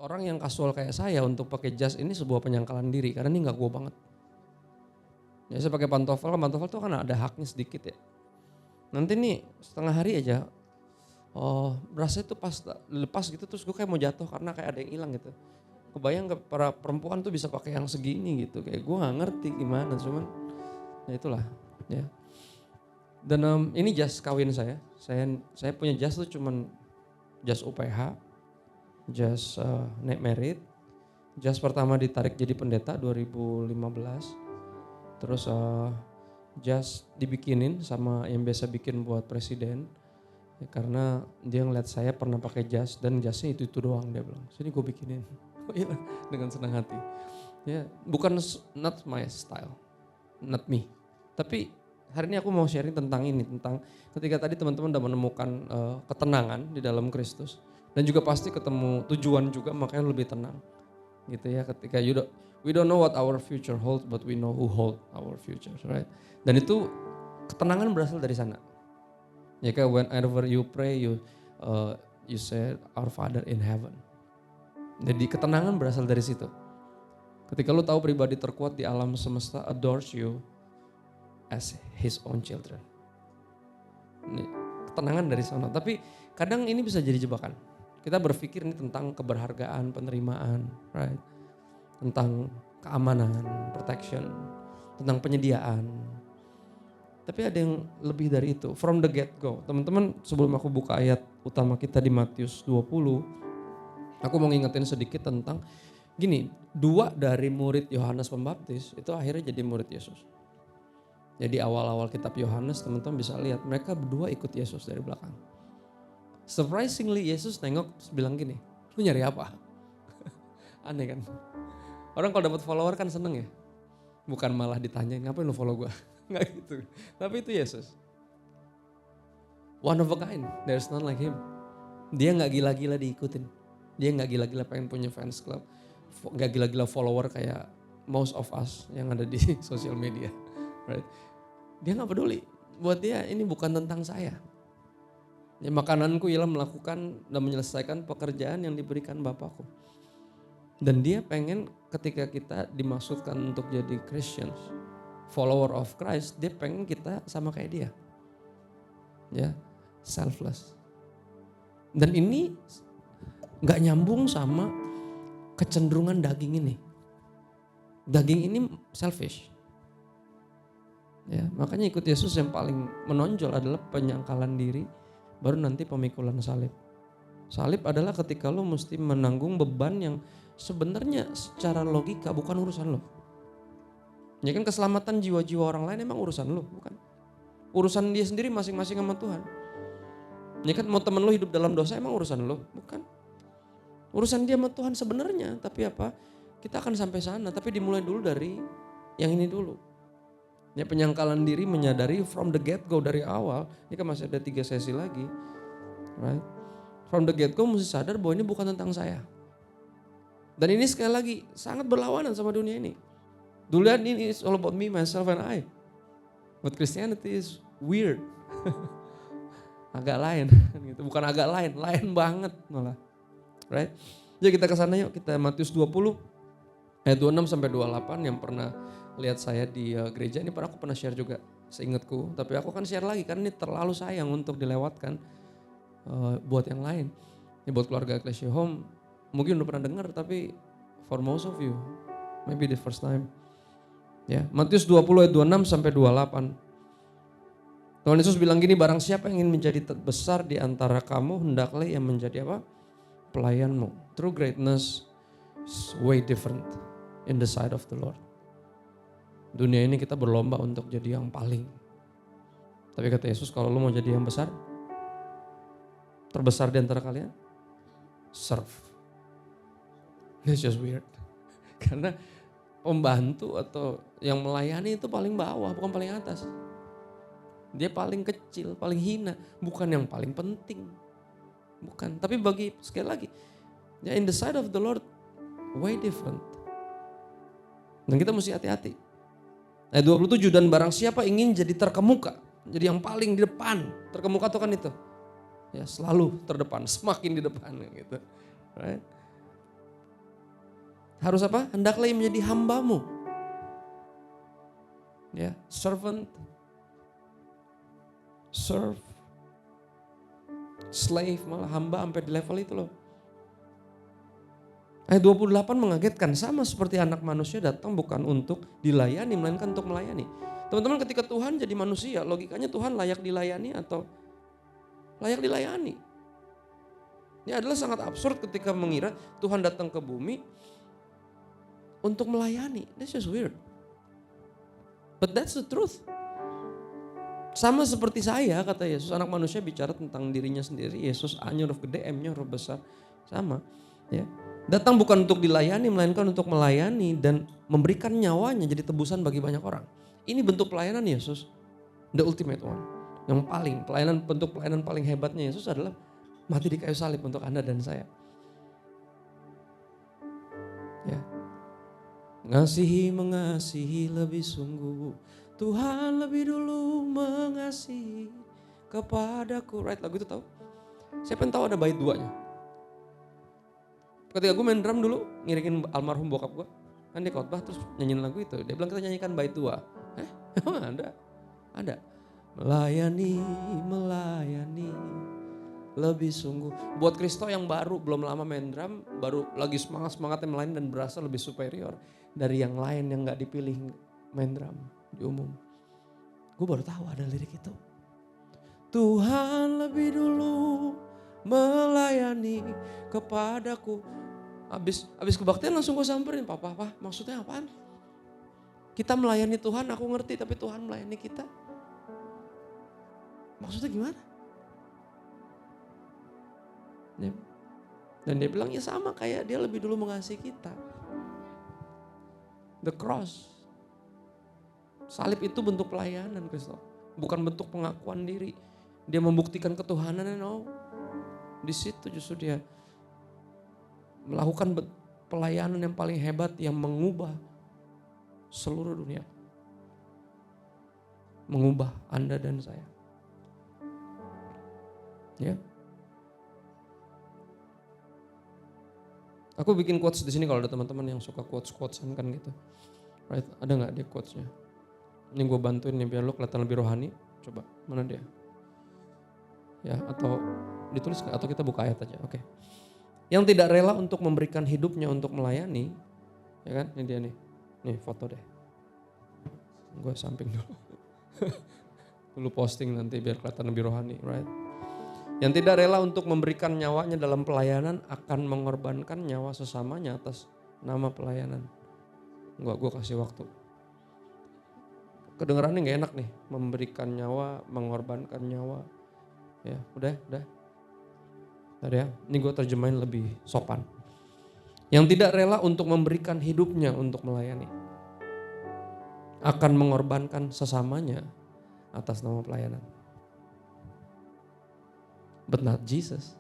orang yang kasual kayak saya untuk pakai jas ini sebuah penyangkalan diri karena ini nggak gue banget. Ya saya pakai pantofel tuh kan ada haknya sedikit ya. Nanti nih setengah hari aja, berasa itu pas lepas gitu terus gue kayak mau jatuh karena kayak ada yang hilang gitu. Kebayang gak para perempuan tuh bisa pakai yang segini gitu, kayak gue nggak ngerti gimana, cuman ya itulah ya. Dan ini jas kawin saya punya jas tuh cuman jas UPH, jas naik merit, jas pertama ditarik jadi pendeta 2015. Terus jas dibikinin sama yang biasa bikin buat presiden. Ya, karena dia ngeliat saya pernah pakai jas dan jasnya itu doang, dia bilang. Sini gue bikinin. Oh iya, dengan senang hati. Ya, bukan not my style, not me. Tapi hari ini aku mau sharing tentang ini, tentang ketika tadi teman-teman udah menemukan ketenangan di dalam Kristus dan juga pasti ketemu tujuan juga, makanya lebih tenang. Gitu ya, ketika we don't know what our future holds, but we know who hold our future, right? Dan itu ketenangan berasal dari sana. Ya kayak whenever you pray, you say our Father in heaven. Jadi ketenangan berasal dari situ. Ketika lu tahu pribadi terkuat di alam semesta adores you as his own children. Ini ketenangan dari sana. Tapi kadang ini bisa jadi jebakan. Kita berpikir ini tentang keberhargaan, penerimaan, right? Tentang keamanan, protection, tentang penyediaan. Tapi ada yang lebih dari itu, from the get go. Teman-teman, sebelum aku buka ayat utama kita di Matius 20, aku mau ngingetin sedikit tentang gini, 2 dari murid Yohanes Pembaptis itu akhirnya jadi murid Yesus. Jadi awal-awal kitab Yohanes teman-teman bisa lihat mereka berdua ikut Yesus dari belakang. Surprisingly Yesus nengok bilang gini, lu nyari apa? Aneh kan? Orang kalau dapat follower kan seneng ya. Bukan malah ditanyain ngapain lu follow gue. Nggak gitu. Tapi itu Yesus. One of a kind, there's none like him. Dia gak gila-gila diikutin. Dia gak gila-gila pengen punya fans club. Gak gila-gila follower kayak most of us yang ada di sosial media. Right? Dia gak peduli. Buat dia ini bukan tentang saya. Ya, makananku ialah melakukan dan menyelesaikan pekerjaan yang diberikan Bapakku. Dan dia pengen ketika kita dimaksudkan untuk jadi Christians, follower of Christ, dia pengen kita sama kayak dia. Ya, selfless. Dan ini gak nyambung sama kecenderungan daging ini. Daging ini selfish. Ya, makanya ikut Yesus yang paling menonjol adalah penyangkalan diri, baru nanti pemikulan salib. Salib adalah ketika lo mesti menanggung beban yang sebenarnya secara logika bukan urusan lo. Ya kan keselamatan jiwa-jiwa orang lain emang urusan lo, bukan? Urusan dia sendiri masing-masing sama Tuhan. Ya kan mau temen lo hidup dalam dosa emang urusan lo, bukan? Urusan dia sama Tuhan sebenarnya, tapi apa? Kita akan sampai sana, tapi dimulai dulu dari yang ini dulu. Ya penyangkalan diri menyadari from the get go dari awal, ini kan masih ada 3 sesi lagi. Right? From the get go mesti sadar bahwa ini bukan tentang saya. Dan ini sekali lagi sangat berlawanan sama dunia ini. Duluan ini is all about me, myself and I. But Christianity is weird. Agak lain, gitu. Bukan agak lain, lain banget malah. Right? Jadi kita ke sana yuk, kita Matius 20 ayat 26 sampai 28 yang pernah lihat saya di gereja ini aku pernah share juga seingatku, tapi aku kan share lagi karena ini terlalu sayang untuk dilewatkan buat yang lain. Ini buat keluarga Ecclesia Home, mungkin udah pernah dengar tapi for most of you maybe the first time. Ya, Matius 20 ayat 26 sampai 28. Tuhan Yesus bilang gini, barang siapa yang ingin menjadi terbesar di antara kamu, hendaklah yang menjadi apa? Pelayanmu. True greatness is way different in the sight of the Lord. Dunia ini kita berlomba untuk jadi yang paling. Tapi kata Yesus, kalau lu mau jadi yang besar, terbesar di antara kalian, serve. It's just weird. Karena pembantu atau yang melayani itu paling bawah, bukan paling atas. Dia paling kecil, paling hina, bukan yang paling penting. Bukan, tapi bagi sekali lagi, ya in the sight of the Lord, way different. Dan kita mesti hati-hati. Ayat 27, dan barang siapa ingin jadi terkemuka, jadi yang paling di depan, terkemuka itu kan itu. Ya selalu terdepan, semakin di depan gitu. Right? Harus apa? Hendaklah ia menjadi hambamu. Ya, servant, serve, slave, malah hamba sampai di level itu loh. Ayat 28 mengagetkan, sama seperti anak manusia datang bukan untuk dilayani, melainkan untuk melayani. Teman-teman, ketika Tuhan jadi manusia, logikanya Tuhan layak dilayani atau layak dilayani? Ini adalah sangat absurd ketika mengira Tuhan datang ke bumi untuk melayani. That's just weird. But that's the truth. Sama seperti saya, kata Yesus, anak manusia bicara tentang dirinya sendiri. Yesus A-nya huruf gede, M-nya huruf besar. Sama. Ya. Datang bukan untuk dilayani, melainkan untuk melayani dan memberikan nyawanya jadi tebusan bagi banyak orang. Ini bentuk pelayanan Yesus. The ultimate one. Yang paling, bentuk pelayanan paling hebatnya Yesus adalah mati di kayu salib untuk Anda dan saya. Ya. Mengasihi lebih sungguh. Tuhan lebih dulu mengasihi kepadaku. Right, lagu itu tahu? Siapa yang tahu ada bait duanya? Ketika gue main drum dulu, ngiringin almarhum bokap gue. Kan dia khotbah terus nyanyiin lagu itu. Dia bilang kita nyanyikan bait dua. Emang ada? Ada. Melayani lebih sungguh. Buat Kristo yang baru, belum lama main drum, baru lagi semangatnya melayani dan berasa lebih superior dari yang lain yang gak dipilih main drum di umum. Gue baru tahu ada lirik itu. Tuhan lebih dulu melayani kepadaku. Abis kebaktian langsung gue samperin, Papa, maksudnya apaan? Kita melayani Tuhan, aku ngerti, tapi Tuhan melayani kita. Maksudnya gimana? Dan dia bilang ya sama kayak dia lebih dulu mengasihi kita. The cross. Salib itu bentuk pelayanan Kristus. Bukan bentuk pengakuan diri. Dia membuktikan ketuhanannya, no. Di situ justru dia melakukan pelayanan yang paling hebat yang mengubah seluruh dunia. Mengubah Anda dan saya. Ya. Aku bikin quotes di sini kalau ada teman-teman yang suka quotes-quotesan kan gitu. Right? Ada nggak dia quotesnya? Ini gue bantuin nih biar lo kelihatan lebih rohani. Coba, mana dia? Ya, atau ditulis nggak? Atau kita buka ayat aja? Oke. Yang tidak rela untuk memberikan hidupnya untuk melayani, ya kan? Ini dia nih. Nih foto deh. Gue samping dulu. Dulu posting nanti biar kelihatan lebih rohani, right? Yang tidak rela untuk memberikan nyawanya dalam pelayanan akan mengorbankan nyawa sesamanya atas nama pelayanan. Gue kasih waktu. Kedengarannya gak enak nih, memberikan nyawa, mengorbankan nyawa. Ya, udah. Tadi ya, ini gue terjemahin lebih sopan. Yang tidak rela untuk memberikan hidupnya untuk melayani. Akan mengorbankan sesamanya atas nama pelayanan. But not Jesus.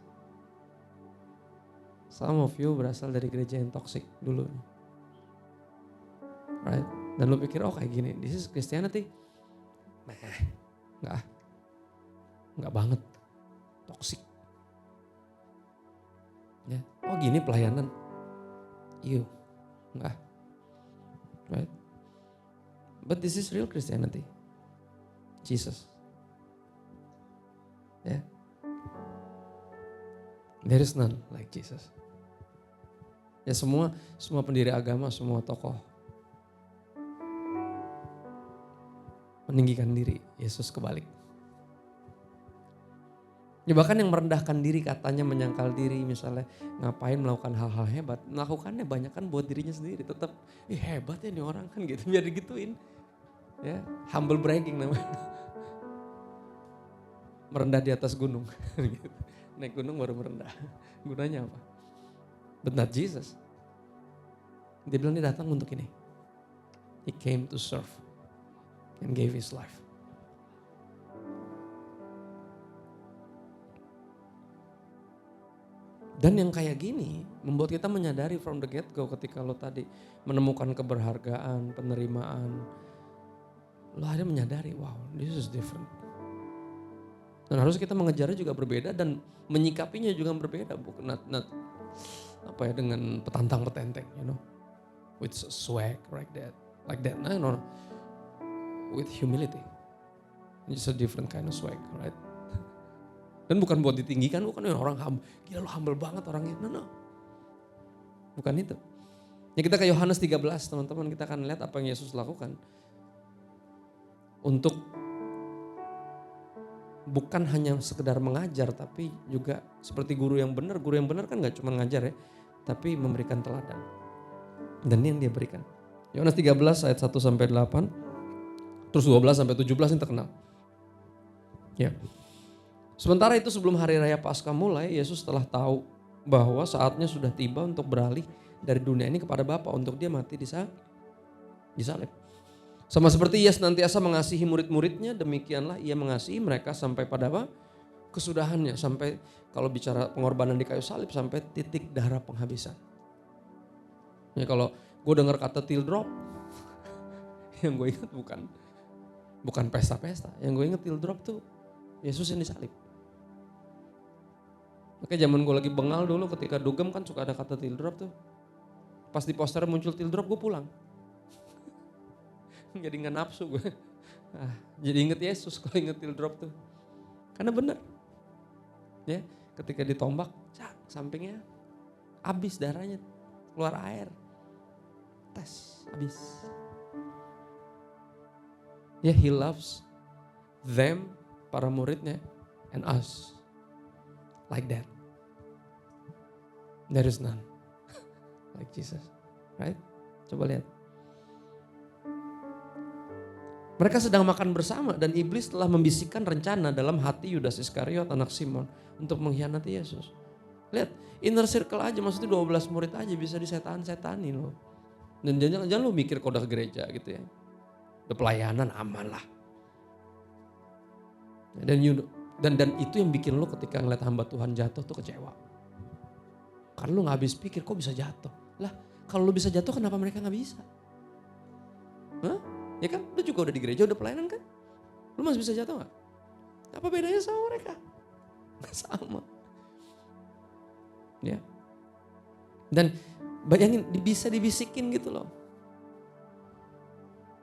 Some of you berasal dari gereja yang toxic dulu. Right? Dan lu pikir, oh kayak gini, this is Christianity. Enggak banget. Toxic. Ya. Oh gini pelayanan. Enggak. Right? But this is real Christianity. Jesus. Ya. There is none like Jesus. Ya semua pendiri agama, semua tokoh meninggikan diri, Yesus kebalik. Ya bahkan yang merendahkan diri katanya menyangkal diri misalnya ngapain melakukan hal-hal hebat. Melakukannya banyak kan buat dirinya sendiri tetap hebat ya nih orang kan gitu biar digituin. Ya, humble bragging namanya. Merendah di atas gunung. Naik gunung baru merendah. Gunanya apa? But not Jesus. Dia bilang dia datang untuk ini. He came to serve and gave his life. Dan yang kayak gini membuat kita menyadari from the get-go ketika lo tadi menemukan keberhargaan, penerimaan. Lo akhirnya menyadari, wow, this is different. Dan harus kita mengejarnya juga berbeda dan menyikapinya juga berbeda. Bukan not, apa ya, dengan petantang petenteng, you know. with swag like that. No. With humility. It's a different kind of swag, right? Dan bukan buat ditinggikan, bukan orang humble. Gila lu humble banget orangnya. No. Bukan itu. Ya kita ke Yohanes 13, teman-teman, kita akan lihat apa yang Yesus lakukan. Untuk bukan hanya sekedar mengajar, tapi juga seperti guru yang benar. Guru yang benar kan gak cuma ngajar ya, tapi memberikan teladan. Dan ini yang dia berikan. Yohanes 13 ayat 1 sampai 8, terus 12 sampai 17 ini terkenal. Ya. Sementara itu sebelum hari raya Paskah mulai, Yesus telah tahu bahwa saatnya sudah tiba untuk beralih dari dunia ini kepada Bapa, untuk dia mati di salib. Sama seperti ia senantiasa mengasihi murid-muridnya, demikianlah ia mengasihi mereka sampai pada apa? Kesudahannya, sampai kalau bicara pengorbanan di kayu salib sampai titik darah penghabisan. Ya kalau gue dengar kata till drop, yang gue ingat bukan pesta-pesta, yang gue ingat till drop tuh Yesus yang disalib. Oke, zaman gue lagi bengal dulu ketika dugem kan suka ada kata till drop tuh. Pas di poster muncul till drop gue pulang. Jadi gak nafsu gue. Jadi inget Yesus kalau inget till drop tuh. Karena benar. Ya, ketika ditombak, sampingnya habis darahnya, keluar air. Tes, habis. Ya, he loves them, para muridnya, and us. Like that. There is none like Jesus, right? Coba lihat. Mereka sedang makan bersama dan iblis telah membisikkan rencana dalam hati Yudas Iskariot anak Simon untuk mengkhianati Yesus. Lihat, inner circle aja, maksudnya 12 murid aja bisa disetan-setanin loh. Dan jangan lo mikir kok udah ke gereja gitu ya. Udah pelayanan aman lah. Dan itu yang bikin lo ketika ngeliat hamba Tuhan jatuh tuh kecewa. Karena lo gak habis pikir kok bisa jatuh. Lah kalau lo bisa jatuh kenapa mereka gak bisa? Hah? Ya kan lo juga udah di gereja udah pelayanan kan? Lo masih bisa jatuh gak? Apa bedanya sama mereka? Gak sama. Ya. Dan bayangin bisa dibisikin gitu loh.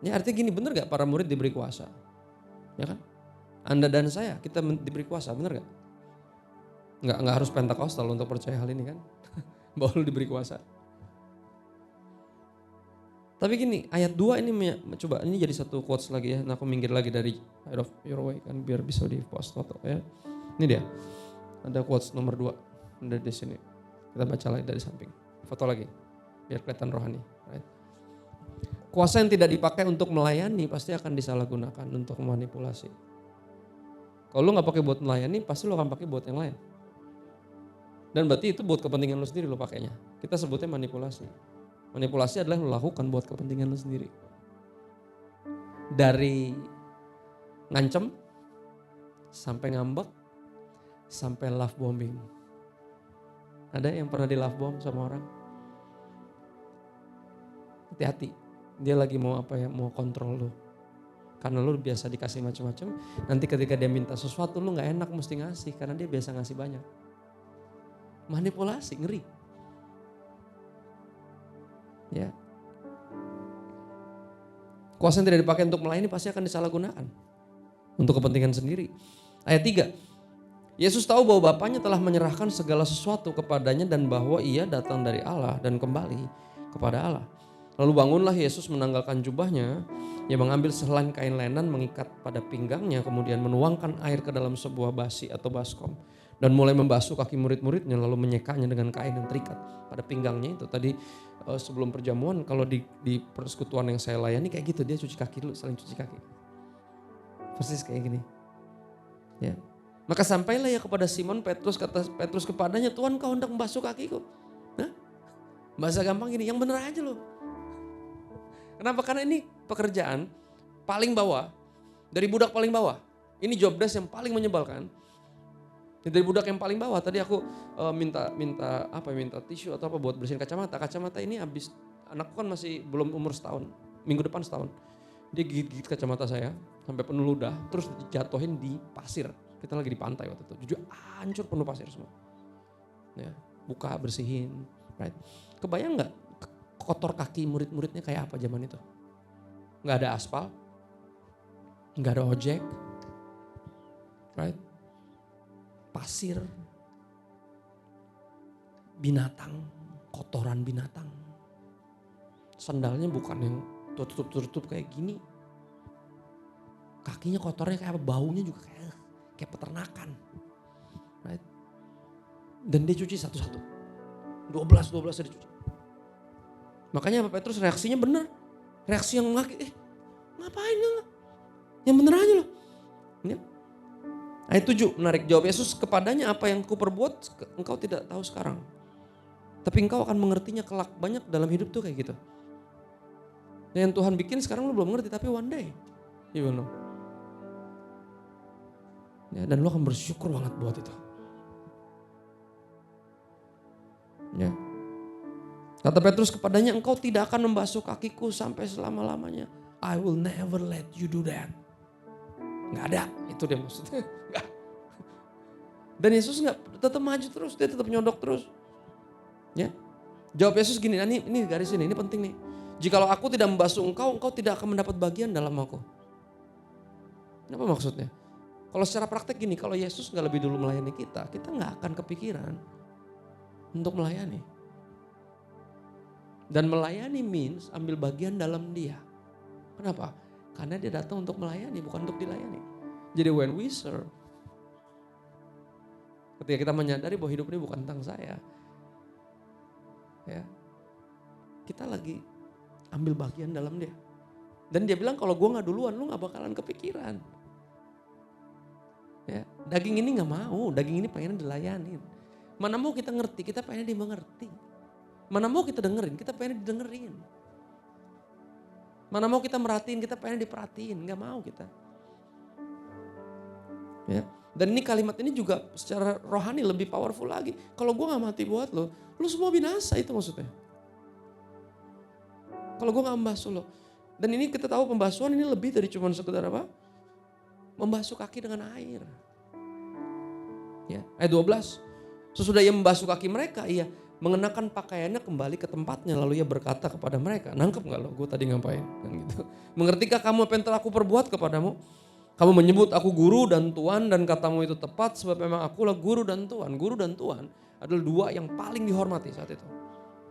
Ya artinya gini, bener gak para murid diberi kuasa? Ya kan? Anda dan saya, kita diberi kuasa, bener gak? Nggak harus Pentakostal untuk percaya hal ini kan? Bahwa lu diberi kuasa. Tapi gini, ayat 2 ini coba ini jadi satu quotes lagi ya. Nah aku minggir lagi dari out of your way kan biar bisa di post foto ya. Ini dia. Ada quotes nomor 2 ada di sini. Kita baca lagi dari samping. Foto lagi biar kelihatan rohani. Right? Kuasa yang tidak dipakai untuk melayani pasti akan disalahgunakan untuk memanipulasi. Kalau lu gak pakai buat melayani, pasti lu akan pakai buat yang lain. Dan berarti itu buat kepentingan lu sendiri lu pakainya. Kita sebutnya manipulasi. Manipulasi adalah yang lu lakukan buat kepentingan lu sendiri. Dari ngancem, sampai ngambek, sampai love bombing. Ada yang pernah di love bomb sama orang? Hati-hati, dia lagi mau apa ya, mau kontrol lu. Karena lu biasa dikasih macam-macam, nanti ketika dia minta sesuatu lu gak enak mesti ngasih karena dia biasa ngasih banyak. Manipulasi, ngeri. Ya. Kuasa yang tidak dipakai untuk melayani pasti akan disalahgunakan untuk kepentingan sendiri. Ayat 3. Yesus tahu bahwa Bapaknya telah menyerahkan segala sesuatu kepadanya dan bahwa ia datang dari Allah dan kembali kepada Allah. Lalu bangunlah Yesus menanggalkan jubahnya, ia mengambil sehelai kain lenan mengikat pada pinggangnya, kemudian menuangkan air ke dalam sebuah basi atau baskom. Dan mulai membasuh kaki murid-muridnya lalu menyekanya dengan kain yang terikat pada pinggangnya itu. Tadi sebelum perjamuan kalau di persekutuan yang saya layani kayak gitu, dia cuci kaki dulu, saling cuci kaki. Persis kayak gini. Ya. Maka sampailah ya kepada Simon Petrus, kata Petrus kepadanya, Tuhan kau hendak membasuh kakiku. Nah, bahasa gampang gini, yang bener aja loh. Kenapa? Karena ini pekerjaan paling bawah, dari budak paling bawah. Ini job desk yang paling menyebalkan. Dari budak yang paling bawah, tadi aku minta tisu atau apa buat bersihin kacamata. Kacamata ini habis, anakku kan masih belum umur setahun, minggu depan setahun. Dia gigit kacamata saya sampai penuh ludah, terus dijatuhin di pasir. Kita lagi di pantai waktu itu, jujur hancur penuh pasir semua. Ya, buka, bersihin, right. Kebayang nggak sekotor kaki murid-muridnya kayak apa zaman itu? Nggak ada aspal, nggak ada ojek, right? Pasir, binatang, kotoran binatang. Sandalnya bukan yang tutup kayak gini. Kakinya kotornya kayak apa, baunya juga kayak peternakan. Right? Dan dia cuci satu-satu. 12 dia dicuci. Makanya Pak Petrus reaksinya benar. Reaksi yang ngapain enggak? Yang bener aja loh. Ya. Ayat 7 menarik, jawab Yesus kepadanya, apa yang kuperbuat engkau tidak tahu sekarang. Tapi engkau akan mengertinya kelak. Banyak dalam hidup tuh kayak gitu. Yang Tuhan bikin sekarang lu belum ngerti, tapi one day you will know. Ya, dan lu akan bersyukur banget buat itu. Ya. Kata Petrus kepadanya, engkau tidak akan membasuh kakiku sampai selama-lamanya. I will never let you do that. Nggak ada, itu dia maksudnya. Nggak. Dan Yesus tetap maju terus, dia tetap nyodok terus. Ya. Jawab Yesus gini, ini garis ini penting nih. Jikalau aku tidak membasuh engkau tidak akan mendapat bagian dalam aku. Apa maksudnya? Kalau secara praktek gini, kalau Yesus nggak lebih dulu melayani kita nggak akan kepikiran untuk melayani. Dan melayani means ambil bagian dalam dia. Kenapa? Karena dia datang untuk melayani, bukan untuk dilayani. Jadi when we serve, ketika kita menyadari bahwa hidup ini bukan tentang saya, ya, kita lagi ambil bagian dalam dia. Dan dia bilang kalau gue gak duluan, lu gak bakalan kepikiran. Ya, daging ini gak mau, daging ini pengen dilayanin. Mana mau kita ngerti, kita pengen dimengerti. Mana mau kita dengerin, kita pengen didengerin. Mana mau kita merhatiin, kita pengen diperhatiin, gak mau kita. Ya. Dan ini kalimat ini juga secara rohani lebih powerful lagi. Kalau gue gak mati buat lo semua binasa, itu maksudnya. Kalau gue gak membasuh lo. Dan ini kita tahu pembasuhan ini lebih dari cuma sekedar apa? Membasuh kaki dengan air. Ya, ayat 12. Sesudah ia membasuh kaki mereka, ia mengenakan pakaiannya kembali ke tempatnya. Lalu ia berkata kepada mereka, nangkep gak lo? Gue tadi ngapain? Kan gitu. Mengertikah kamu apa yang telah aku perbuat kepadamu? Kamu menyebut aku guru dan tuan dan katamu itu tepat sebab memang akulah guru dan tuan. Guru dan tuan adalah dua yang paling dihormati saat itu.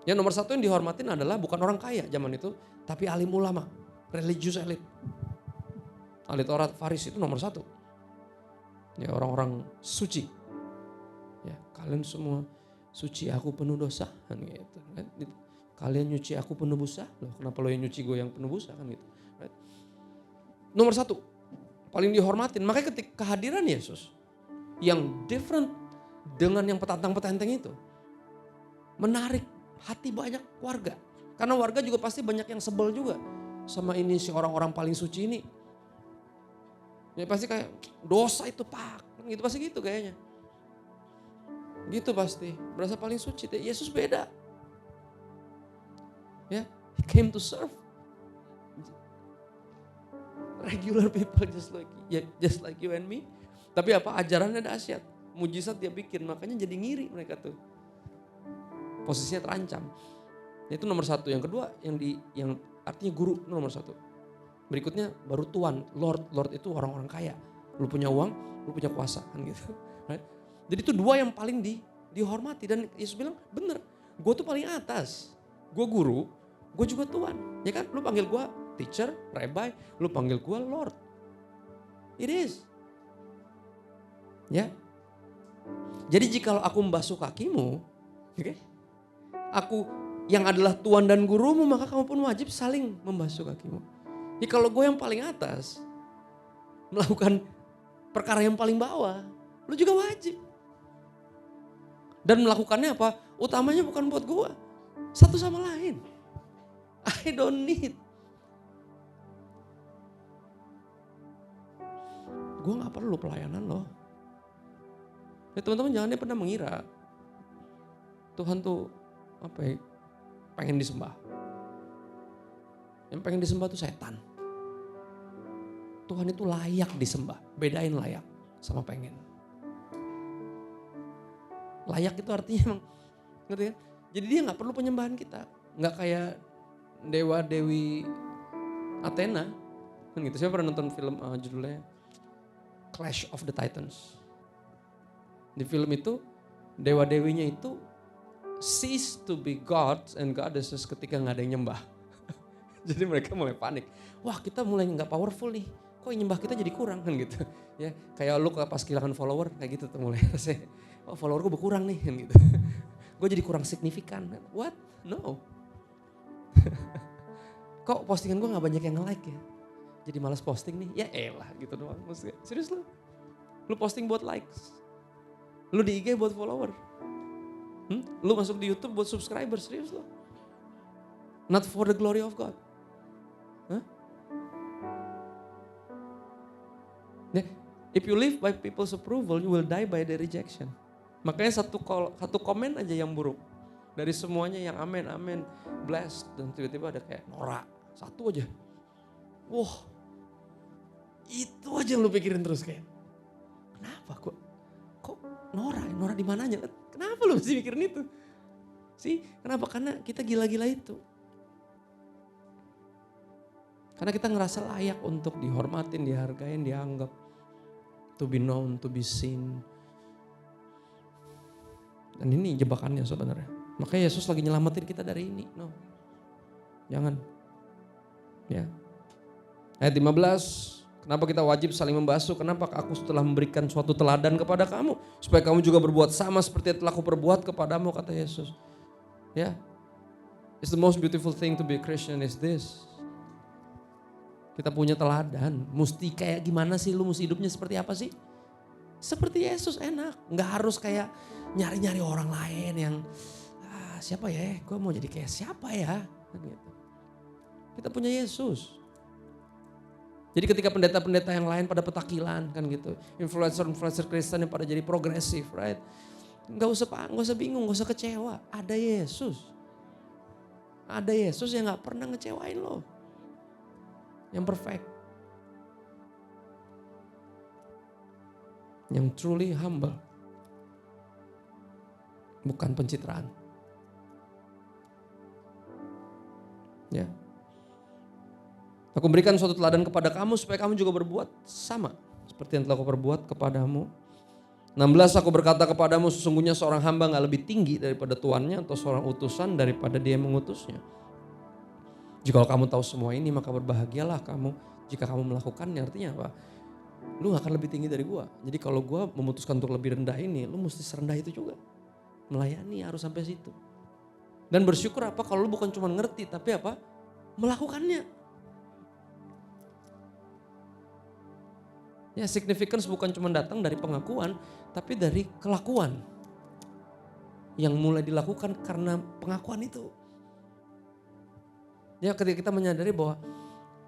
Yang nomor satu yang dihormatin adalah bukan orang kaya zaman itu, tapi alim ulama, religious elite. Ahli Taurat Faris itu nomor satu. Ya, orang-orang suci. Ya, kalian semua suci, aku penuh dosa kan gitu. Kalian nyuci aku penuh busa, loh kenapa lo yang nyuci gue yang penuh busa kan gitu. Right? Nomor satu, paling dihormatin. Makanya ketika kehadiran Yesus yang different dengan yang petantang-petenteng itu menarik hati banyak warga. Karena warga juga pasti banyak yang sebel juga sama ini si orang-orang paling suci ini. Ya pasti kayak dosa itu pak, gitu pasti gitu kayaknya. Gitu pasti, berasa paling suci. Yesus beda. Ya, he came to serve. Regular people just like you and me. Tapi apa ajarannya dahsyat. Mujizat dia bikin, makanya jadi ngiri mereka tuh. Posisinya terancam. Itu nomor satu. Yang kedua yang artinya guru itu nomor satu. Berikutnya baru tuan, Lord. Lord itu orang-orang kaya. Lu punya uang, lu punya kuasa kan gitu. Right? Jadi itu dua yang paling dihormati. Dan Yesus bilang bener, gue tuh paling atas. Gue guru, gue juga tuan. Ya kan, lu panggil gue teacher, rabbi, lu panggil gue Lord. It is. Ya. Jadi jikalau aku membasuh kakimu, okay, aku yang adalah tuan dan gurumu, maka kamu pun wajib saling membasuh kakimu. Ya kalau gue yang paling atas, melakukan perkara yang paling bawah, lu juga wajib. Dan melakukannya apa? Utamanya bukan buat gue, satu sama lain. I don't need. Gue gak perlu pelayanan loh. Ya teman-teman jangan dia pernah mengira Tuhan tuh apa ya, pengen disembah. Yang pengen disembah tuh setan. Tuhan itu layak disembah. Bedain layak sama pengen. Layak itu artinya emang, ngerti kan? Jadi dia gak perlu penyembahan kita. Gak kayak dewa dewi Athena kan gitu. Saya pernah nonton film judulnya Clash of the Titans. Di film itu dewa dewinya itu cease to be gods and goddesses ketika nggak ada yang nyembah. Jadi mereka mulai panik. Wah, kita mulai nggak powerful nih. Kok yang nyembah kita jadi kurang kan gitu. Ya, kayak lu pas kehilangan follower kayak gitu tuh mulai. Oh, follower gue berkurang nih kan gitu. Gue jadi kurang signifikan. What? No. Kok postingan gue gak banyak yang nge-like ya? Jadi malas posting nih. Ya elah gitu doang. Maksudnya, serius lu? Lu posting buat likes. Lu di IG buat follower. Lu masuk di YouTube buat subscriber. Serius lu? Not for the glory of God. Huh? Yeah. If you live by people's approval, you will die by the rejection. Makanya satu komen aja yang buruk. Dari semuanya yang amin, amin, blessed. Dan tiba-tiba ada kayak norak. Satu aja. Wah, itu aja yang lu pikirin terus kayak. Kenapa kok norak? Norak di mananya? Kenapa lu mesti mikirin itu? Sih, kenapa? Karena kita gila-gila itu. Karena kita ngerasa layak untuk dihormatin, dihargain, dianggap. To be known, to be seen. Dan ini jebakannya sebenarnya. Makanya Yesus lagi nyelamatin kita dari ini. No. Jangan. Ya. Ayat 15. Kenapa kita wajib saling membasuh? Kenapa aku setelah memberikan suatu teladan kepada kamu. Supaya kamu juga berbuat sama seperti yang telah aku perbuat kepadamu, kata Yesus. Ya. It's the most beautiful thing to be a Christian is this. Kita punya teladan. Mesti kayak gimana sih? Lu mesti hidupnya seperti apa sih? Seperti Yesus enak. Nggak harus kayak nyari-nyari orang lain yang siapa ya? Gue mau jadi kayak siapa ya? Gitu. Kita punya Yesus. Jadi ketika pendeta-pendeta yang lain pada petakilan kan gitu. Influencer-influencer Kristen yang pada jadi progresif, right? Nggak usah bingung, nggak usah kecewa. Ada Yesus. Ada Yesus yang nggak pernah ngecewain lo. Yang perfect. Yang truly humble. Bukan pencitraan. Ya. Aku berikan suatu teladan kepada kamu supaya kamu juga berbuat sama seperti yang telah aku perbuat kepadamu. 16 aku berkata kepadamu sesungguhnya seorang hamba gak lebih tinggi daripada tuannya atau seorang utusan daripada dia yang mengutusnya. Jika kamu tahu semua ini maka berbahagialah kamu jika kamu melakukannya. Artinya apa? Lu gak akan lebih tinggi dari gua. Jadi kalau gua memutuskan untuk lebih rendah ini, lu mesti serendah itu juga. Melayani harus sampai situ. Dan bersyukur apa kalau lu bukan cuma ngerti tapi apa? Melakukannya. Ya, significance bukan cuma datang dari pengakuan, tapi dari kelakuan. Yang mulai dilakukan karena pengakuan itu. Ya, ketika kita menyadari bahwa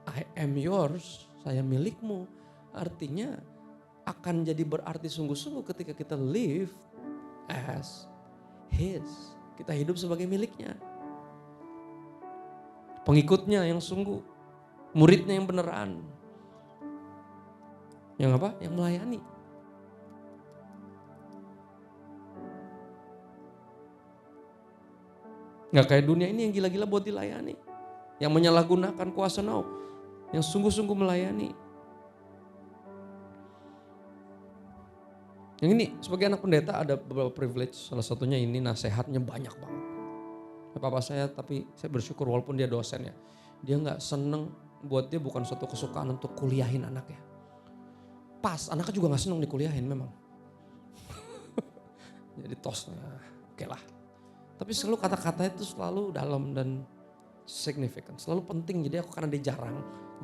I am yours, saya milikmu. Artinya akan jadi berarti sungguh-sungguh ketika kita live as his. Kita hidup sebagai miliknya. Pengikutnya yang sungguh. Muridnya yang beneran. Yang apa? Yang melayani. Gak kayak dunia ini yang gila-gila buat dilayani. Yang menyalahgunakan kuasa now. Yang sungguh-sungguh melayani. Yang ini sebagai anak pendeta ada beberapa privilege. Salah satunya ini nasihatnya banyak banget. Papa saya tapi saya bersyukur walaupun dia dosen ya. Dia gak seneng, buat dia bukan suatu kesukaan untuk kuliahin anaknya. Pas, anaknya juga gak seneng dikuliahin memang. Jadi tos, oke lah. Tapi selalu kata-kata itu selalu dalam dan significant. Selalu penting, jadi aku karena dia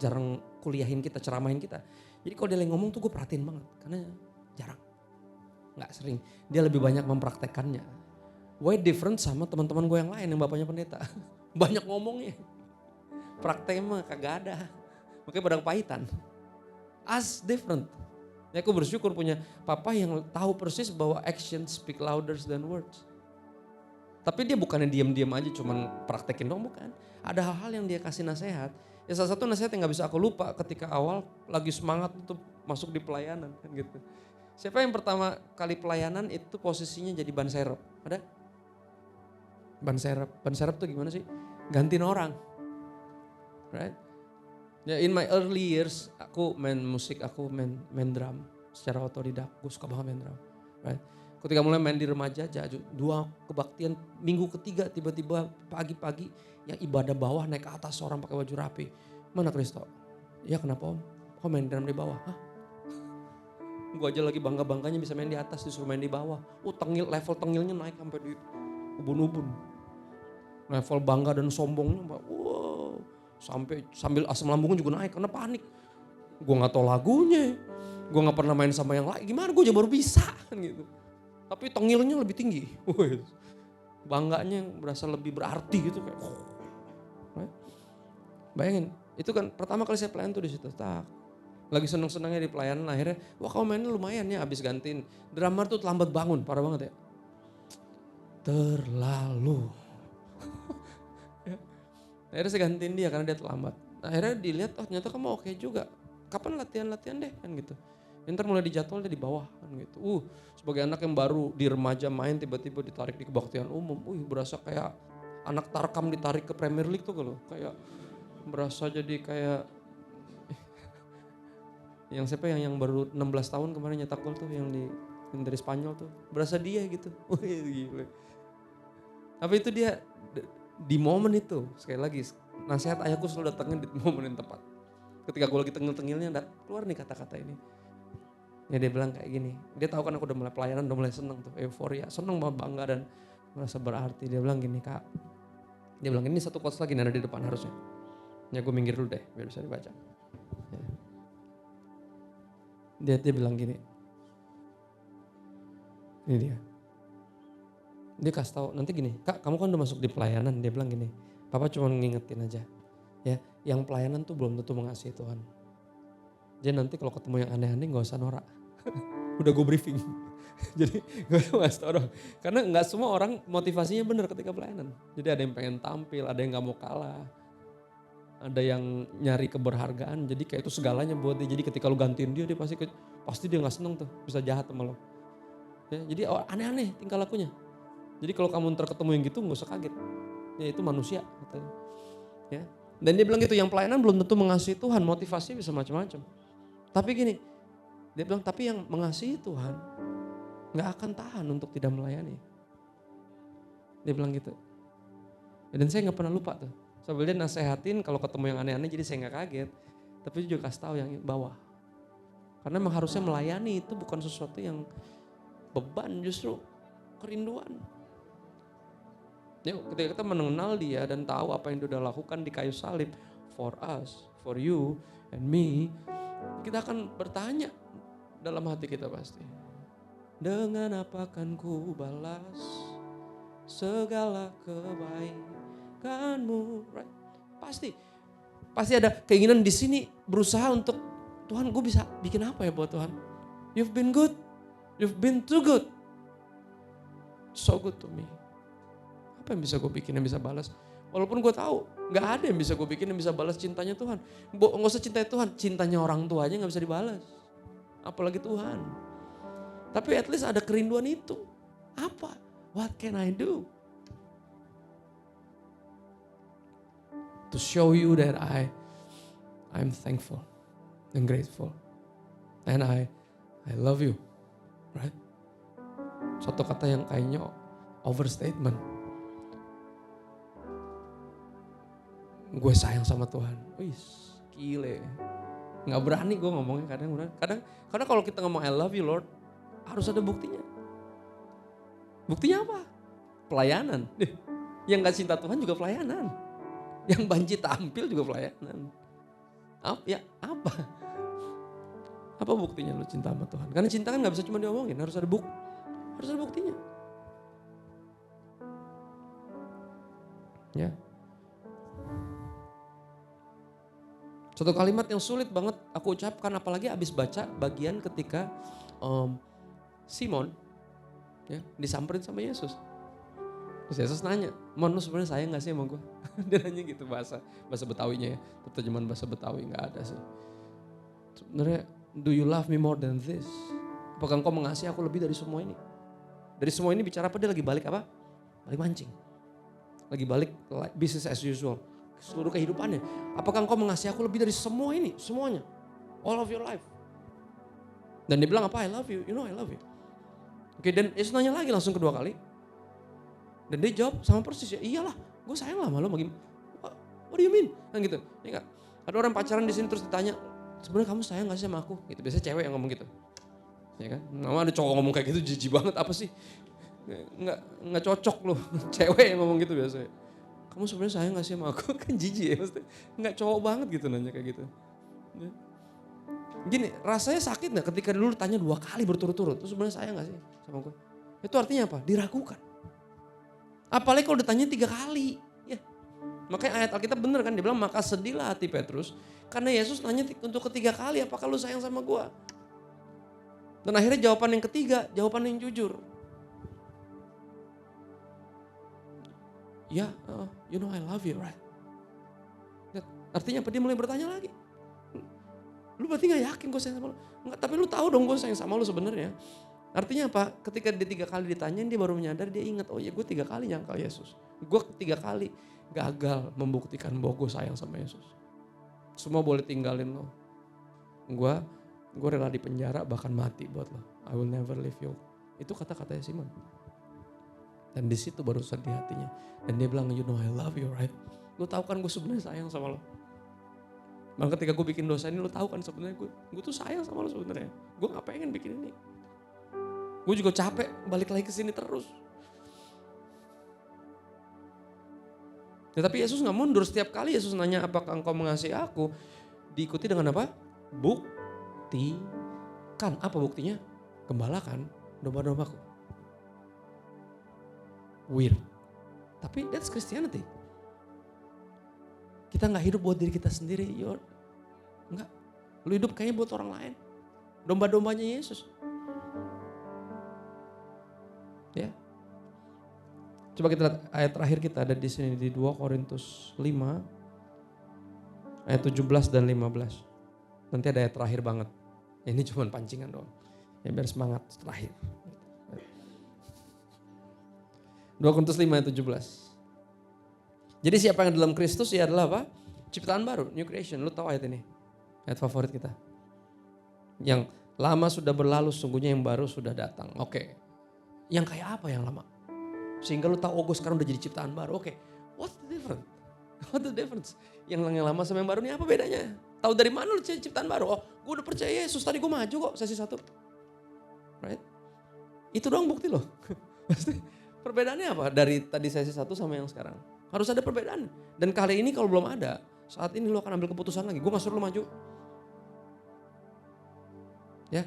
jarang kuliahin kita, ceramahin kita. Jadi kalau dia lagi ngomong tuh gue perhatiin banget. Karena jarang, gak sering. Dia lebih banyak mempraktekannya. Why different sama teman-teman gue yang lain yang bapaknya pendeta. Banyak ngomongnya. Prakteknya mah kagak ada. Makanya pada kepahitan. As different. Ya, aku bersyukur punya papa yang tahu persis bahwa action speak louder than words. Tapi dia bukannya diam-diam aja cuman praktekin dong, bukan. Ada hal-hal yang dia kasih nasihat. Ya salah satu nasihat yang gak bisa aku lupa ketika awal lagi semangat untuk masuk di pelayanan kan gitu. Siapa yang pertama kali pelayanan itu posisinya jadi ban serep? Ada? Ban serep tuh gimana sih? Gantiin orang. right? Ya, in my early years, aku main musik, aku main drum secara otodidak. Gue suka banget main drum, right? Ketika mulai main di remaja, dua kebaktian, minggu ketiga tiba-tiba pagi-pagi yang ibadah bawah naik ke atas seorang pakai baju rapi. Mana Kristo? Ya kenapa om? Kok main drum di bawah? Hah? Gue aja lagi bangga-bangganya bisa main di atas, disuruh main di bawah. Level tengilnya naik sampai di ubun-ubun. Level bangga dan sombongnya, wow. Sambil asam lambungnya juga naik karena panik. Gue gak tahu lagunya, gue gak pernah main sama yang lain. Gimana gue aja baru bisa gitu. Tapi tengilnya lebih tinggi. Bangganya berasa lebih berarti gitu kayak. Bayangin, itu kan pertama kali saya pelayan tuh di situ. Lagi seneng-senengnya di pelayanan, akhirnya wah kamu mainnya lumayan ya, abis gantiin. Drummer tuh terlambat bangun, parah banget ya. Terlalu. Akhirnya saya gantiin dia karena dia terlambat. Akhirnya dilihat, oh ternyata kamu oke juga. Kapan latihan-latihan deh kan gitu. Ntar mulai dijadwal dia di bawah kan gitu. Sebagai anak yang baru di remaja main tiba-tiba ditarik di kebaktian umum. Berasa kayak anak Tarkam ditarik ke Premier League tuh kalau kayak berasa jadi kayak yang siapa yang baru 16 tahun kemarin nyetak gol tuh yang dari Spanyol tuh. Berasa dia gitu. Gila. Tapi itu dia di momen itu, sekali lagi nasihat ayahku selalu datangnya di momen yang tepat. Ketika gue lagi tengil-tengilnya keluar nih kata-kata ini. Ya dia bilang kayak gini, dia tahu kan aku udah mulai pelayanan, udah mulai seneng tuh, euforia, seneng banget, bangga dan merasa berarti. Dia bilang gini kak, dia bilang ini satu quotes lagi nih ada di depan harusnya. Ya gue minggir dulu deh biar bisa dibaca. Ya. Dia bilang gini, ini dia kasih tahu nanti gini, kak kamu kan udah masuk di pelayanan, dia bilang gini, papa cuma ngingetin aja, ya yang pelayanan tuh belum tentu mengasihi Tuhan. Jadi nanti kalau ketemu yang aneh-aneh gak usah norak. Udah gue briefing. Jadi gue ngasih tau dong. Karena gak semua orang motivasinya benar ketika pelayanan. Jadi ada yang pengen tampil, ada yang gak mau kalah. Ada yang nyari keberhargaan, jadi kayak itu segalanya buat dia. Jadi ketika lu gantiin dia pasti dia gak seneng tuh, bisa jahat sama lo. Ya, jadi aneh-aneh tingkah lakunya. Jadi kalau kamu ntar ketemu yang gitu gak usah kaget. Ya itu manusia katanya. Ya. Dan dia bilang gitu, yang pelayanan belum tentu mengasihi Tuhan, motivasinya bisa macam-macam. Tapi gini, dia bilang tapi yang mengasihi Tuhan gak akan tahan untuk tidak melayani. Dia bilang gitu. Dan saya gak pernah lupa tuh. Sambil dia nasehatin kalau ketemu yang aneh-aneh jadi saya gak kaget. Tapi dia juga kasih tahu yang bawah. Karena memang harusnya melayani itu bukan sesuatu yang beban, justru kerinduan. Yuk, ketika kita mengenal dia dan tahu apa yang dia udah lakukan di kayu salib for us, for you and me, kita akan bertanya dalam hati kita pasti. Dengan apa akan ku balas segala kebaikanmu? Right? Pasti ada keinginan di sini berusaha untuk Tuhan, gue bisa bikin apa ya buat Tuhan? You've been good, you've been too good, so good to me. Apa yang bisa gue bikin yang bisa balas? Walaupun gue tahu gak ada yang bisa gue bikin yang bisa balas cintanya Tuhan. Gak usah cintai Tuhan, cintanya orang tua aja gak bisa dibalas. Apalagi Tuhan. Tapi at least ada kerinduan itu. Apa? What can I do? To show you that I'm thankful and grateful. And I love you. Right? Satu kata yang kayaknya overstatement. Gue sayang sama Tuhan. Wih, gile. Gak berani gue ngomongnya kadang. Karena kalau kita ngomong I love you Lord, harus ada buktinya. Buktinya apa? Pelayanan. Yang gak cinta Tuhan juga pelayanan. Yang banci tampil juga pelayanan. Apa? Apa buktinya lu cinta sama Tuhan? Karena cinta kan gak bisa cuma diomongin, harus ada buktinya. Ya. Satu kalimat yang sulit banget aku ucapkan, apalagi abis baca bagian ketika Simon ya, disamperin sama Yesus. Terus Yesus nanya, Mon lu sebenarnya sayang gak sih sama gue? Dia nanya gitu bahasa Betawinya ya. Terjemahan bahasa Betawi gak ada sih. Sebenarnya, do you love me more than this? Apakah engkau mengasihi aku lebih dari semua ini? Dari semua ini bicara apa? Dia lagi balik apa? Balik mancing. Lagi balik business as usual. seluruh kehidupannya. Apakah engkau mengasihi aku lebih dari semua ini, semuanya, all of your life? Dan dia bilang apa? I love you, you know I love you. Oke, dan Yesus nanya lagi langsung kedua kali. Dan dia jawab sama persis, ya iyalah, gue sayang lah sama lo. What do you mean? Kan gitu. Ya gak? Ada orang pacaran di sini terus ditanya, sebenarnya kamu sayang gak sih sama aku? Gitu. Biasanya cewek yang ngomong gitu. Ya kan? Nama ada cowok ngomong kayak gitu jijik banget, apa sih? Nggak cocok loh. Cewek yang ngomong gitu biasanya. Kamu sebenarnya sayang gak sih sama aku? Kan jijik ya maksudnya. Nggak cowok banget gitu nanya kayak gitu. Ya. Gini, rasanya sakit gak ketika dulu tanya 2 kali berturut-turut, terus sebenarnya sayang gak sih sama gue? Itu artinya apa? Diragukan. Apalagi kalau ditanya 3 kali. Ya. Makanya ayat Alkitab bener kan, dia bilang maka sedihlah hati Petrus. Karena Yesus nanya untuk ketiga kali, apakah lu sayang sama gue? Dan akhirnya jawaban yang ketiga, jawaban yang jujur. Ya, you know I love you, right? Artinya apa? Dia mulai bertanya lagi. Lu berarti gak yakin gue sayang sama lu? Enggak, tapi lu tahu dong gue sayang sama lu sebenarnya. Artinya apa? Ketika dia 3 kali ditanyain, dia baru menyadar, dia ingat, oh ya gue 3 kali nyangkal Yesus. Gue 3 kali gagal membuktikan bahwa gue sayang sama Yesus. Semua boleh tinggalin lo. Gue rela di penjara bahkan mati buat lo. I will never leave you. Itu kata-katanya Simon. Dan di situ baru sedih hatinya. Dan dia bilang, you know I love you, right? Lu tahu kan gue sebenarnya sayang sama lo. Maka ketika gue bikin dosa ini, lu tahu kan sebenarnya gue tuh sayang sama lo sebenarnya. Gue gak pengen bikin ini. Gue juga capek balik lagi ke sini terus. Ya, tapi Yesus gak mundur. Setiap kali Yesus nanya apakah engkau mengasihi aku, diikuti dengan apa? Buktikan. Apa buktinya? Gembalakan domba-dombaku. Weird. Tapi that's Christianity. Kita gak hidup buat diri kita sendiri. Enggak. Lu hidup kayaknya buat orang lain. Domba-dombanya Yesus. Ya. Coba kita lihat ayat terakhir kita ada di sini di 2 Korintus 5 ayat 17 dan 15. Nanti ada ayat terakhir banget. Ini cuma pancingan doang. Ya biar semangat terakhir. 2 Korintus 5 ayat 17. Jadi siapa yang dalam Kristus ya adalah apa? Ciptaan baru, new creation. Lu tahu ayat ini? Ayat favorit kita. Yang lama sudah berlalu, sungguhnya yang baru sudah datang. Oke. Yang kayak apa yang lama? Sehingga lu tahu, oh gue sekarang udah jadi ciptaan baru. Oke, what's the difference? What the difference? Yang lama sama yang baru ini apa bedanya? Tahu dari mana lu jadi ciptaan baru? Oh, gue udah percaya Yesus, tadi gue maju kok sesi 1. Right? Itu doang bukti loh. Pasti perbedaannya apa dari tadi sesi 1 sama yang sekarang? Harus ada perbedaan. Dan kali ini kalau belum ada, saat ini lu akan ambil keputusan lagi. Gue gak suruh lu maju. Ya,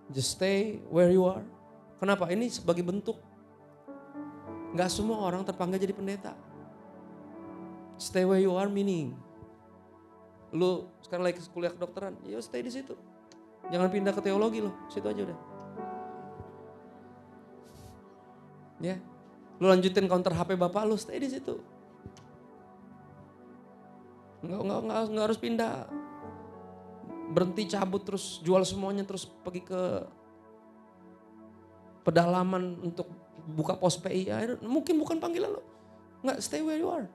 just stay where you are. Kenapa? Ini sebagai bentuk. Gak semua orang terpanggil jadi pendeta. Stay where you are meaning. Lu sekarang lagi kuliah kedokteran, ya stay di situ. Jangan pindah ke teologi loh, situ aja udah. Ya, lu lanjutin counter HP bapak lu, stay di situ. Nggak harus pindah. Berhenti cabut terus jual semuanya terus pergi ke pedalaman untuk buka pos PI. Mungkin bukan panggilan lo. Nggak, stay where you are.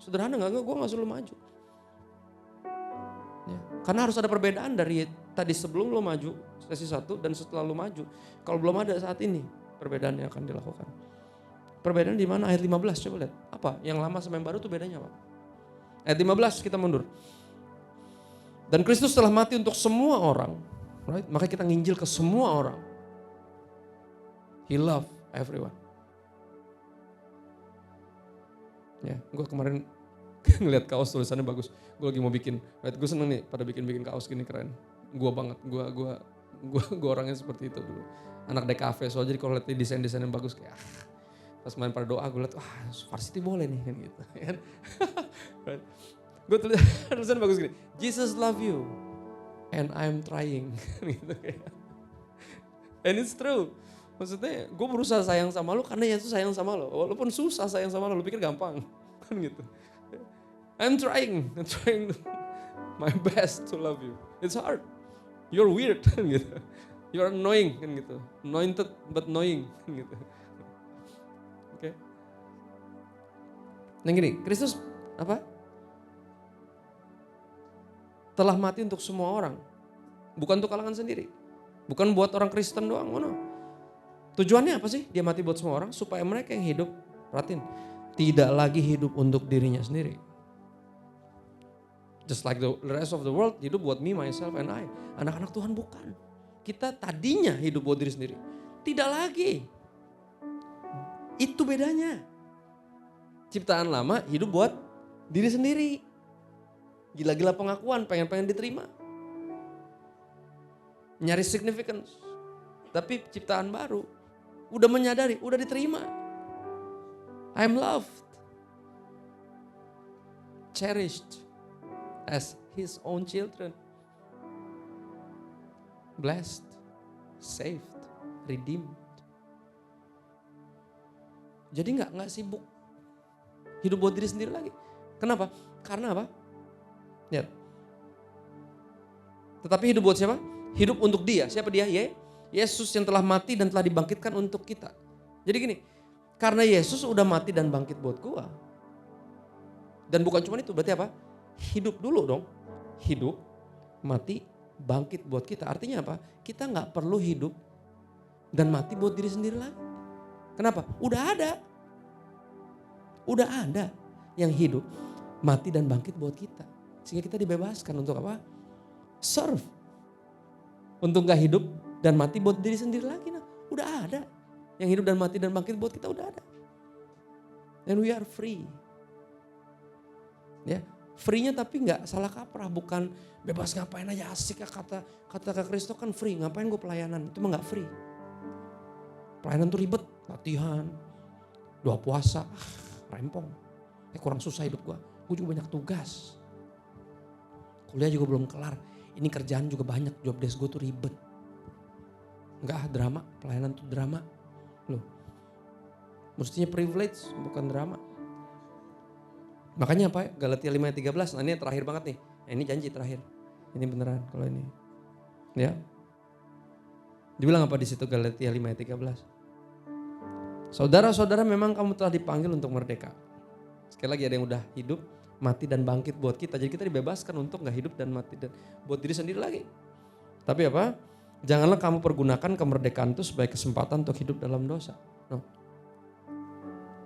Sederhana nggak? Gue nggak suruh maju. Ya, karena harus ada perbedaan dari tadi sebelum lo maju sesi 1 dan setelah lo maju. Kalau belum ada saat ini perbedaan yang akan dilakukan. Perbedaan di mana? Ayat 15 coba lihat. Apa? Yang lama sama yang baru tuh bedanya apa? Ayat 15 kita mundur. Dan Kristus telah mati untuk semua orang. Right? Maka kita nginjil ke semua orang. He love everyone. Ya, gue kemarin ngeliat kaos tulisannya bagus. Gue lagi mau bikin. Right? Gue seneng nih pada bikin kaos gini keren. Gue banget. Gue orangnya seperti itu dulu. Anak DKV soalnya jadi kalau lihat desain-desain yang bagus kayak pas main pada doa gue liat wah varsity boleh nih kan gitu. Right? Gue tulisan bagus gini. Jesus love you and I'm trying. Gitu kayak. And it's true. Maksudnya gue berusaha sayang sama lu karena Yesus sayang sama lu. Walaupun susah sayang sama lu pikir gampang. Kan gitu. I'm trying my best to love you. It's hard. You're weird kan gitu. You're annoying kan gitu. Anointed but annoying kan gitu. Oke. Nah gini, Kristus apa? Telah mati untuk semua orang. Bukan untuk kalangan sendiri. Bukan buat orang Kristen doang. No. Tujuannya apa sih dia mati buat semua orang? Supaya mereka yang hidup, perhatiin, tidak lagi hidup untuk dirinya sendiri. Just like the rest of the world, hidup buat me, myself, and I. Anak-anak Tuhan bukan. Kita tadinya hidup buat diri sendiri. Tidak lagi. Itu bedanya. Ciptaan lama hidup buat diri sendiri. Gila-gila pengakuan, pengen-pengen diterima. Nyari significance. Tapi ciptaan baru, udah menyadari, udah diterima. I'm loved. Cherished as his own children. Blessed, saved, redeemed. Jadi nggak sibuk hidup buat diri sendiri lagi. Kenapa? Karena apa? Lihat. Tetapi hidup buat siapa? Hidup untuk dia. Siapa dia? Yesus yang telah mati dan telah dibangkitkan untuk kita. Jadi gini, karena Yesus udah mati dan bangkit buat gua. Dan bukan cuma itu, berarti apa? Hidup dulu dong. Hidup, mati, bangkit buat kita. Artinya apa? Kita gak perlu hidup dan mati buat diri sendiri lagi. Kenapa? Udah ada yang hidup, mati dan bangkit buat kita. Sehingga kita dibebaskan untuk apa? Serve. Untuk gak hidup dan mati buat diri sendiri lagi. Nah, udah ada. Yang hidup dan mati dan bangkit buat kita udah ada. And we are free. Ya, free-nya tapi gak salah kaprah. Bukan bebas ngapain aja asik ya kata Kak Kristo kan free. Ngapain gue pelayanan? Itu mah gak free. Pelayanan tuh ribet. Latihan, doa puasa, rempong. Kurang susah hidup gue. Gue juga banyak tugas. Kuliah juga belum kelar. Ini kerjaan juga banyak, job desk gue tuh ribet. Enggak drama, pelayanan tuh drama. Loh, mestinya privilege, bukan drama. Makanya apa? Galatia 5 ayat 13, nah ini terakhir banget nih. Ini janji terakhir. Ini beneran kalau ini. Ya. Dibilang apa di situ Galatia 5 ayat 13? Saudara-saudara memang kamu telah dipanggil untuk merdeka. Sekali lagi ada yang udah hidup, mati dan bangkit buat kita. Jadi kita dibebaskan untuk gak hidup dan mati dan buat diri sendiri lagi. Tapi apa? Janganlah kamu pergunakan kemerdekaan itu sebagai kesempatan untuk hidup dalam dosa. No.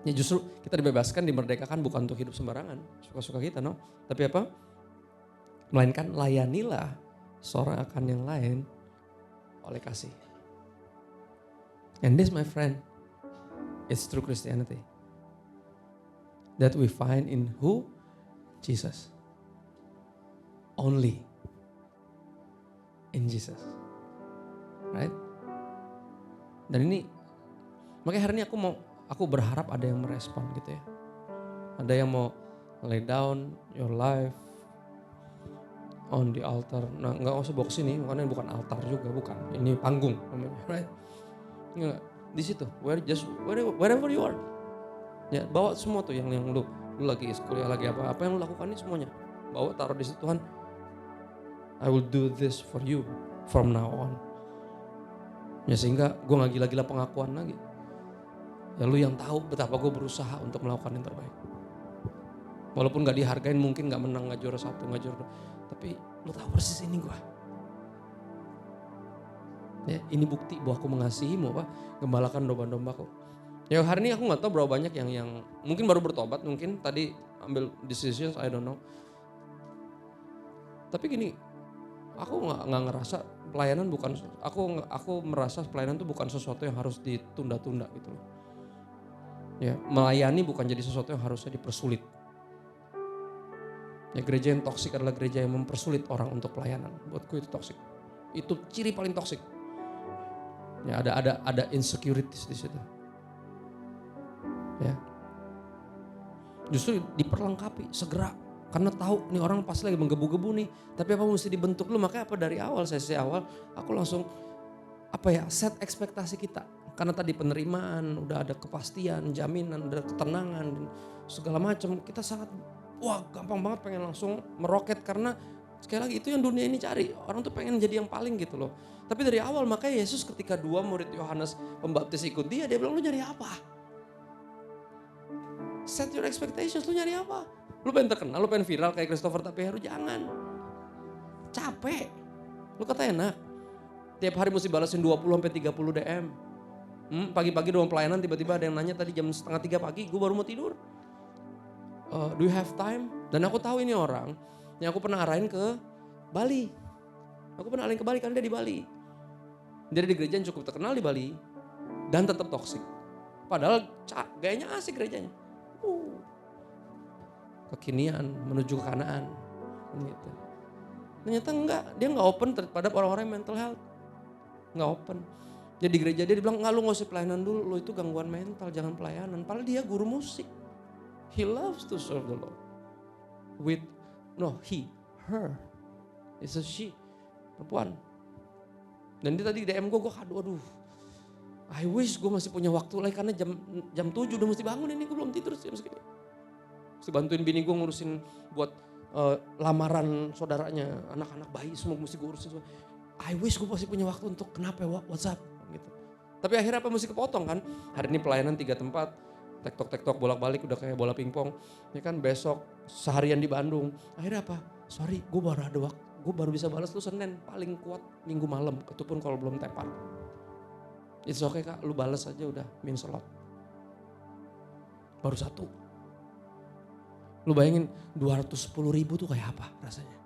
Ya justru kita dibebaskan, dimerdekakan bukan untuk hidup sembarangan. Suka-suka kita, no. Tapi apa? Melainkan layanilah seorang akan yang lain oleh kasih. And this my friend, it's true Christianity. That we find in who? Jesus. Only in Jesus. Right? Dan ini makanya hari ini aku berharap ada yang merespon gitu ya. Ada yang mau lay down your life on the altar. Nah, enggak usah bawa kesini, makanya bukan altar juga, bukan. Ini panggung namanya, right? Enggak, di situ, wherever you are. Ya, bawa semua tuh yang lu lagi kuliah lagi apa yang lu lakukan ini semuanya. Bawa taruh di situ, Tuhan. I will do this for you from now on. Ya sehingga gue gak gila-gila pengakuan lagi. Ya lu yang tahu betapa gue berusaha untuk melakukan yang terbaik. Walaupun gak dihargain, mungkin gak menang, gak juara 1, gak juara 2. Tapi lu tahu persis ini gue. Ya, ini bukti bahwa aku mengasihimu, apa? Gembalakan domba-dombaku. Ya hari ini aku gak tahu berapa banyak yang mungkin baru bertobat, mungkin tadi ambil decisions, I don't know. Tapi gini, aku nggak ngerasa pelayanan bukan, aku merasa pelayanan itu bukan sesuatu yang harus ditunda-tunda gitu loh. Ya, melayani bukan jadi sesuatu yang harusnya dipersulit. Ya, gereja yang toksik adalah gereja yang mempersulit orang untuk pelayanan. Buatku itu toksik. Itu ciri paling toksik. Ya, ada insecurities di situ. Ya. Justru diperlengkapi segera. Karena tahu nih orang pasti lagi menggebu-gebu nih. Tapi apa mesti dibentuk dulu. Makanya apa dari awal, sesi awal aku langsung set ekspektasi kita. Karena tadi penerimaan, udah ada kepastian, jaminan, ada ketenangan, dan segala macam. Kita sangat, gampang banget pengen langsung meroket. Karena sekali lagi itu yang dunia ini cari. Orang tuh pengen jadi yang paling gitu loh. Tapi dari awal makanya Yesus ketika 2 murid Yohanes Pembaptis ikut dia bilang, lu nyari apa? Set your expectations, lu nyari apa? Lu pengen terkenal, lu pengen viral kayak Christopher Tapiheru, jangan. Capek. Lu kata enak. Tiap hari mesti balasin 20-30 DM. Pagi-pagi doang pelayanan tiba-tiba ada yang nanya tadi jam 2:30 pagi, gue baru mau tidur. Do you have time? Dan aku tahu ini orang yang aku pernah arahin ke Bali. Aku pernah arahin ke Bali karena dia di Bali. Dia di gereja yang cukup terkenal di Bali dan tetap toksik. Padahal gayanya asik gerejanya. Kekinian menuju ke Kanaan. Gitu. Ternyata enggak, dia enggak open terhadap orang-orang yang mental health. Enggak open. Jadi di gereja dia bilang, enggak, lu gak usah pelayanan dulu, lu itu gangguan mental, jangan pelayanan. Padahal dia guru musik. He loves to serve the Lord. Her. It's a she. Perempuan. Dan dia tadi DM gue aduh. I wish gue masih punya waktu lagi karena jam 7 udah mesti bangun ini, gue belum tidur jam segini. Mesti bantuin bini gue ngurusin buat lamaran saudaranya, anak-anak bayi semua mesti gue urusin semua. I wish gue masih punya waktu untuk kenapa what's up gitu. Tapi akhirnya apa mesti kepotong kan. Hari ini pelayanan 3 tempat, tektok bolak-balik udah kayak bola pingpong. Ya kan besok seharian di Bandung. Akhirnya apa? Sorry, gue baru ada waktu. Gue baru bisa balas tuh Senin, paling kuat Minggu malam. Itu pun kalau belum tepar. It's okay kak, lu balas aja udah means a lot. Baru 1. Lu bayangin 210.000 tuh kayak apa rasanya.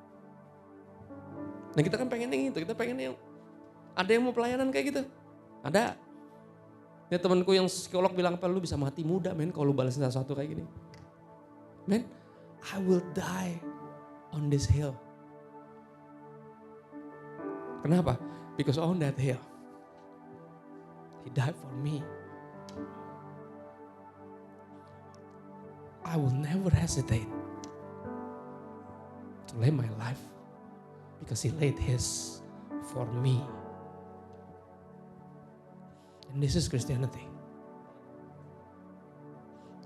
Nah kita kan pengen yang itu, kita pengen yang ada yang mau pelayanan kayak gitu. Ada. Ya temanku yang psikolog bilang apa, lu bisa mati muda men kalau lu balasin satu kayak gini. Men, I will die on this hill. Kenapa? Because on that hill, He died for me. I will never hesitate to lay my life because He laid His for me. And this is Christianity.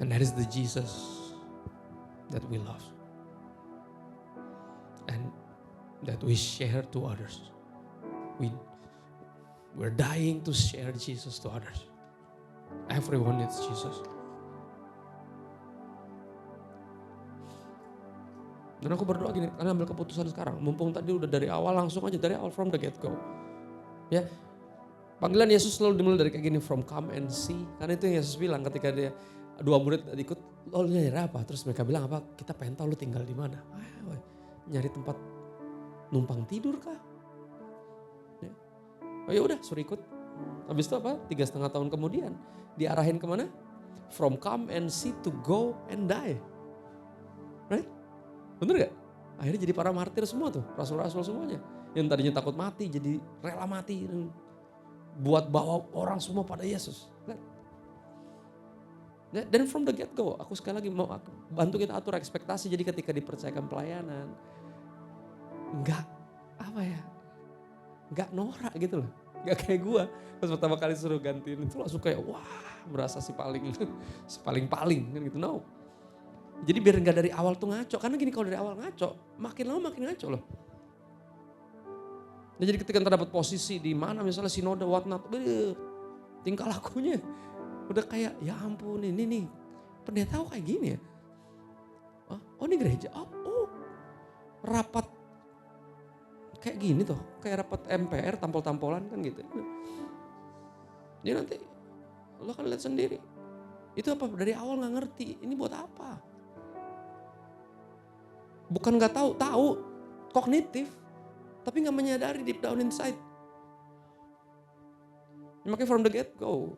And that is the Jesus that we love. And that we share to others. We're dying to share Jesus to others. Everyone needs Jesus. Dan aku berdoa gini, kalian ambil keputusan sekarang. Mumpung tadi udah dari awal, langsung aja dari awal from the get go. Ya, panggilan Yesus selalu dimulai dari kayak gini, from come and see. Karena itu yang Yesus bilang ketika dia 2 murid ikut, lo nyari apa? Terus mereka bilang apa? Kita pengen tahu lo tinggal di mana. Nyari tempat numpang tidur kah? Ya. Oh ya udah, suruh ikut. Habis itu apa? 3,5 tahun kemudian diarahin kemana? From come and see to go and die. Right? Bener gak? Akhirnya jadi para martir semua tuh, rasul-rasul semuanya. Yang tadinya takut mati jadi rela mati. Buat bawa orang semua pada Yesus. Dan from the get go, aku sekali lagi mau bantu kita atur ekspektasi. Jadi ketika dipercayakan pelayanan, enggak norak gitu loh. Enggak kayak gue. Pas pertama kali suruh gantiin itu langsung kayak wah berasa si paling kan gitu. No. Jadi biar gak dari awal tuh ngaco. Karena gini kalau dari awal ngaco, makin lama makin ngaco loh. Nah, jadi ketika kita dapat posisi di mana misalnya sinode whatnot, tingkah lakunya udah kayak ya ampun ini nih pendeta kok kayak gini ya. Oh ini gereja, oh rapat kayak gini tuh, kayak rapat MPR tampol-tampolan kan gitu. Jadi nanti lo kan lihat sendiri. Itu apa dari awal gak ngerti ini buat apa. Bukan gak tahu kognitif. Tapi gak menyadari deep down inside. Ya, makanya from the get go.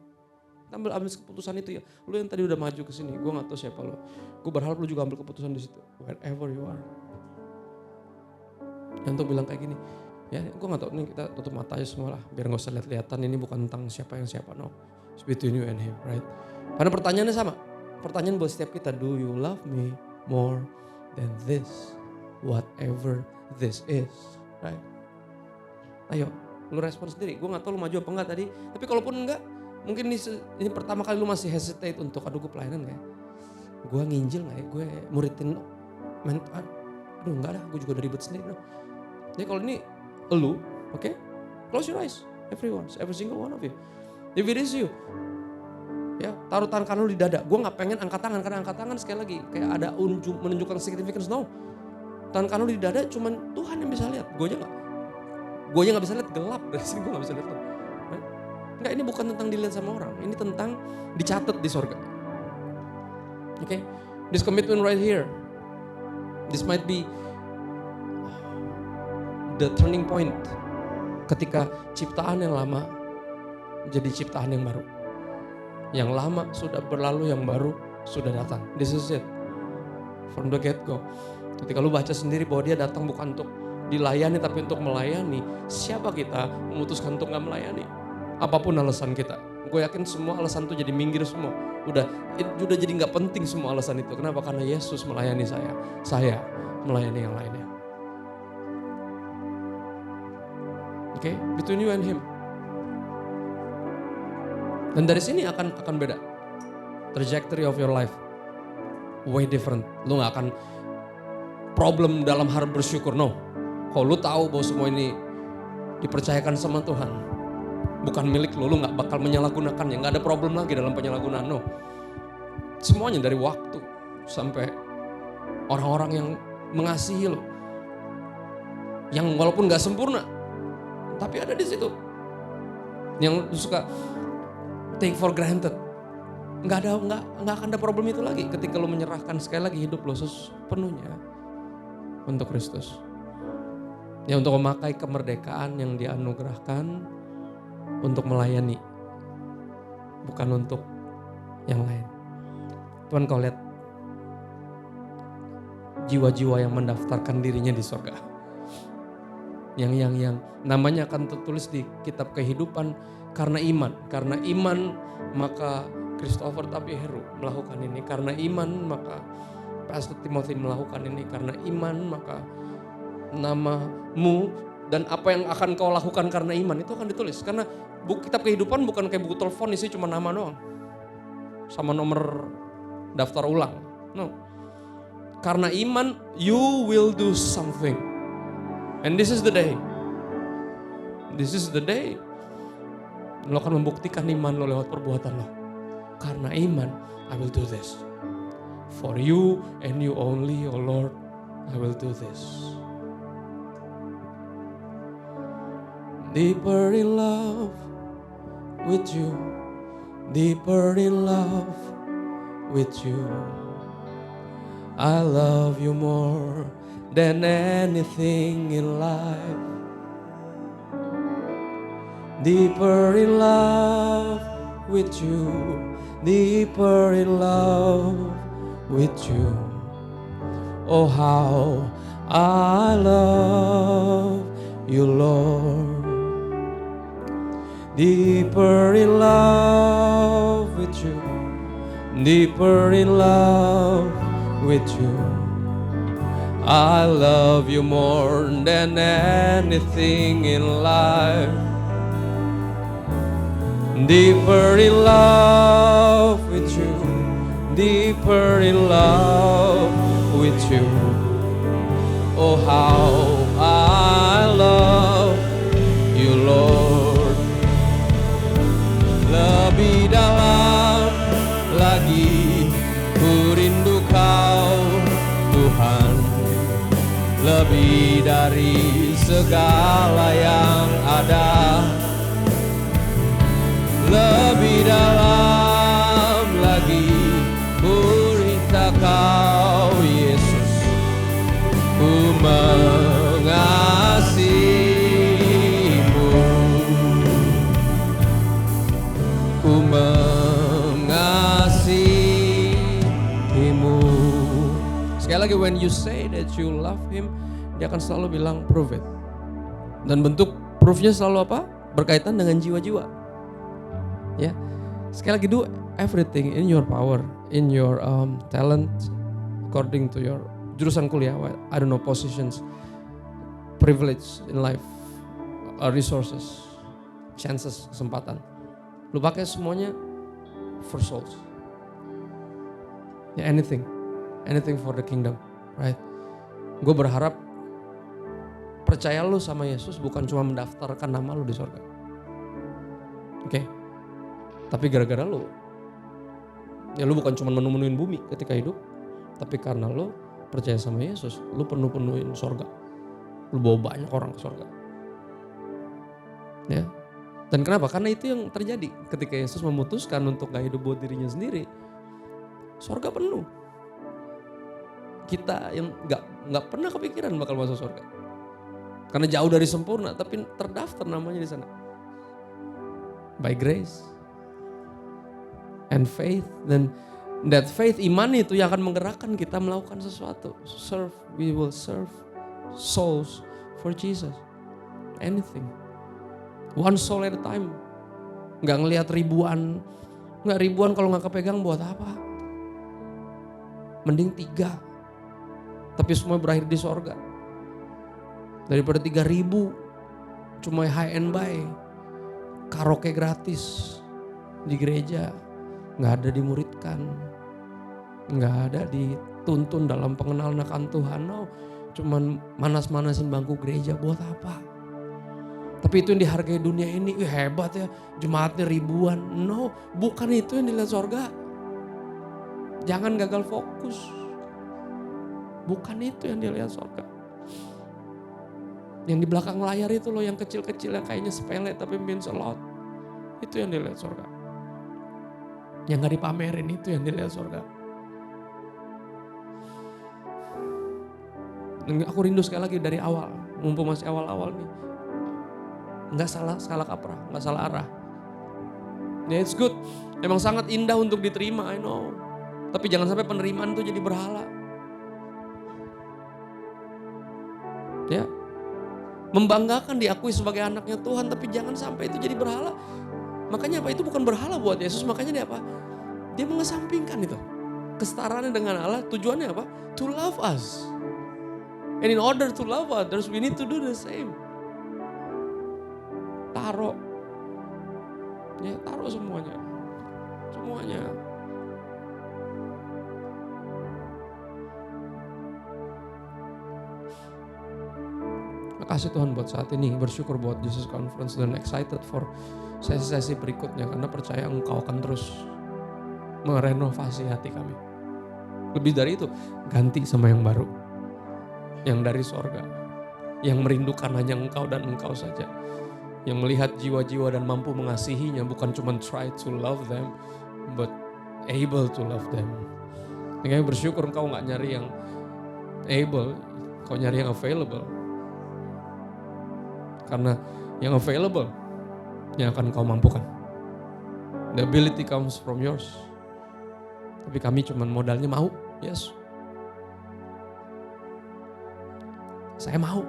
Kita ambil keputusan itu ya. Lu yang tadi udah maju ke sini, gue gak tahu siapa lo. Gue berharap lu juga ambil keputusan di situ. Wherever you are. Yang untuk bilang kayak gini. Ya gue gak tahu nih kita tutup mata aja semua lah. Biar gak usah lihat-lihatan ini bukan tentang siapa yang siapa. No. It's between you and him, right? Karena pertanyaannya sama. Pertanyaan buat setiap kita. Do you love me more than this? Whatever this is. Right. Ayo, lu respon sendiri. Gue gak tahu lu maju apa enggak tadi. Tapi kalaupun enggak, mungkin ini pertama kali lu masih hesitate untuk aduh gue pelayanan gak ya? Gue nginjil gak ya? Gue muridin aduh enggak dah, gue juga udah ribet sendiri. Jadi kalau ini lu, oke? Close your eyes, everyone, every single one of you. If it is you, Ya, taruh tangan kanan lu di dada. Gue nggak pengen angkat tangan, karena angkat tangan sekali lagi kayak ada menunjukkan significance. No, tangan kanan lu di dada, cuman Tuhan yang bisa lihat. Gue aja nggak bisa lihat, gelap dari sini gue nggak bisa lihat. Enggak, ini bukan tentang dilihat sama orang, ini tentang dicatat di sorga. Oke, this commitment right here, this might be the turning point ketika ciptaan yang lama jadi ciptaan yang baru. Yang lama sudah berlalu, yang baru sudah datang. This is it. From the get go. Ketika lu baca sendiri bahwa dia datang bukan untuk dilayani tapi untuk melayani. Siapa kita memutuskan untuk gak melayani? Apapun alasan kita. Gue yakin semua alasan itu jadi minggir semua. Udah jadi gak penting semua alasan itu. Kenapa? Karena Yesus melayani saya. Saya melayani yang lainnya. Oke, between you and him. Dan dari sini akan beda. Trajectory of your life. Way different. Lu gak akan problem dalam hal bersyukur. No. Kalau lu tahu bahwa semua ini dipercayakan sama Tuhan. Bukan milik lu gak bakal menyalahgunakannya. Gak ada problem lagi dalam penyalahgunaan. No. Semuanya dari waktu sampai orang-orang yang mengasihi lu. Yang walaupun gak sempurna. Tapi ada di situ. Yang suka take for granted. Nggak akan ada problem itu lagi ketika lo menyerahkan sekali lagi hidup lo sepenuhnya untuk Kristus. Ya, untuk memakai kemerdekaan yang dianugerahkan untuk melayani, bukan untuk yang lain. Tuhan, kau lihat jiwa-jiwa yang mendaftarkan dirinya di surga, yang namanya akan tertulis di kitab kehidupan. Karena iman maka Christopher Tapiheru melakukan ini. Karena iman maka Pastor Timothy melakukan ini. Karena iman maka namamu dan apa yang akan kau lakukan karena iman itu akan ditulis. Karena kitab kehidupan bukan kayak buku telepon isi cuma nama doang sama nomor daftar ulang. No. Karena iman you will do something. And this is the day. This is the day. Lo akan membuktikan iman lo lewat perbuatan lo. Karena iman, I will do this. For you and you only, oh Lord, I will do this. Deeper in love with you. Deeper in love with you. I love you more than anything in life. Deeper in love with you, deeper in love with you. Oh, how I love you, Lord. Deeper in love with you, deeper in love with you. I love you more than anything in life. Deeper in love with you, deeper in love with you. Oh, how I love you, Lord. Lebih dalam lagi ku rindu kau, Tuhan. Lebih dari segala yang ada. Lebih dalam lagi ku rindu kau, Yesus. Ku mengasihimu. Ku mengasihimu. Sekali lagi, when you say that you love him, dia akan selalu bilang prove it. Dan bentuk proof-nya selalu apa? Berkaitan dengan jiwa-jiwa. Ya, sekali lagi, do everything in your power, in your talent, according to your jurusan kuliah, I don't know, positions, privilege in life, resources, chances, kesempatan. Lu pakai semuanya for souls. Ya, anything for the kingdom, right? Gue berharap percaya lu sama Yesus bukan cuma mendaftarkan nama lu di surga. Oke. Tapi gara-gara lu Ya lu bukan cuma menu-menuin bumi ketika hidup, tapi karena lu percaya sama Yesus, lu penuh-penuhin sorga. Lu bawa banyak orang ke sorga. Ya. Dan kenapa? Karena itu yang terjadi ketika Yesus memutuskan untuk gak hidup buat dirinya sendiri. Sorga penuh. Kita yang gak pernah kepikiran bakal masuk sorga. Karena jauh dari sempurna, tapi terdaftar namanya di sana. By grace and faith. Dan that faith, iman itu yang akan menggerakkan kita melakukan sesuatu. We will serve souls for Jesus. Anything. One soul at a time. Gak ngelihat ribuan. Gak ribuan kalau gak kepegang buat apa. Mending 3. Tapi semua berakhir di sorga. Daripada 3.000 cuma high and buy. Karaoke gratis di gereja. Gak ada dimuridkan. Gak ada dituntun dalam pengenalan akan Tuhan. No, cuman manas-manasin bangku gereja buat apa? Tapi itu yang dihargai dunia ini. Hebat ya, jemaatnya ribuan. No, bukan itu yang dilihat sorga. Jangan gagal fokus. Bukan itu yang dilihat sorga. Yang di belakang layar itu loh, yang kecil-kecil, yang kayaknya sepele tapi means a lot. Itu yang dilihat sorga. Yang gak dipamerin itu yang dilihat sorga. Dan aku rindu sekali lagi dari awal, mumpung masih awal-awal nih. Gak salah kaprah, gak salah arah. Ya it's good, emang sangat indah untuk diterima, I know. Tapi jangan sampai penerimaan itu jadi berhala. Ya, membanggakan diakui sebagai anaknya Tuhan, tapi jangan sampai itu jadi berhala. Makanya apa? Itu bukan berhala buat Yesus. Makanya dia apa? Dia mengesampingkan itu. Kesetaraannya dengan Allah, tujuannya apa? To love us. And in order to love others, we need to do the same. Taruh. Ya, taruh semuanya. Semuanya. Makasih Tuhan buat saat ini, bersyukur buat Jesus Conference dan excited for sesi-sesi berikutnya karena percaya Engkau akan terus merenovasi hati kami. Lebih dari itu, ganti sama yang baru, yang dari sorga, yang merindukan hanya Engkau dan Engkau saja, yang melihat jiwa-jiwa dan mampu mengasihinya, bukan cuma try to love them, but able to love them. Kami bersyukur Engkau gak nyari yang able, Kau nyari yang available. Karena yang available, yang akan Kau mampukan. The ability comes from yours. Tapi kami cuma modalnya mau, yes. Saya mau.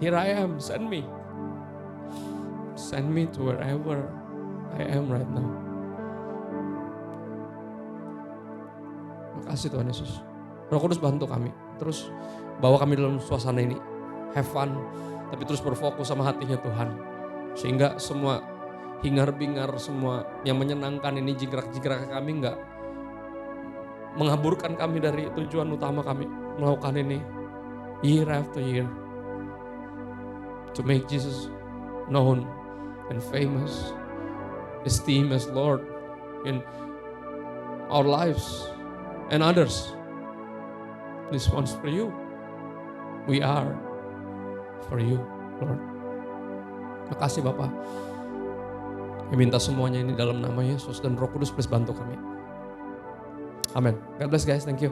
Here I am, send me. Send me to wherever I am right now. Makasih Tuhan Yesus. Roh Kudus bantu kami. Terus bawa kami dalam suasana ini. Have fun, tapi terus berfokus sama hatinya Tuhan. Sehingga semua hingar-bingar, semua yang menyenangkan ini, jingkrak-jingkrak kami enggak menghaburkan kami dari tujuan utama kami melakukan ini year after year. To make Jesus known and famous, esteemed as Lord in our lives and others. This one's for you. We are for you, Lord. Makasih Bapak. Kami minta semuanya ini dalam nama Yesus dan Roh Kudus, please bantu kami. Amin. God bless guys, thank you.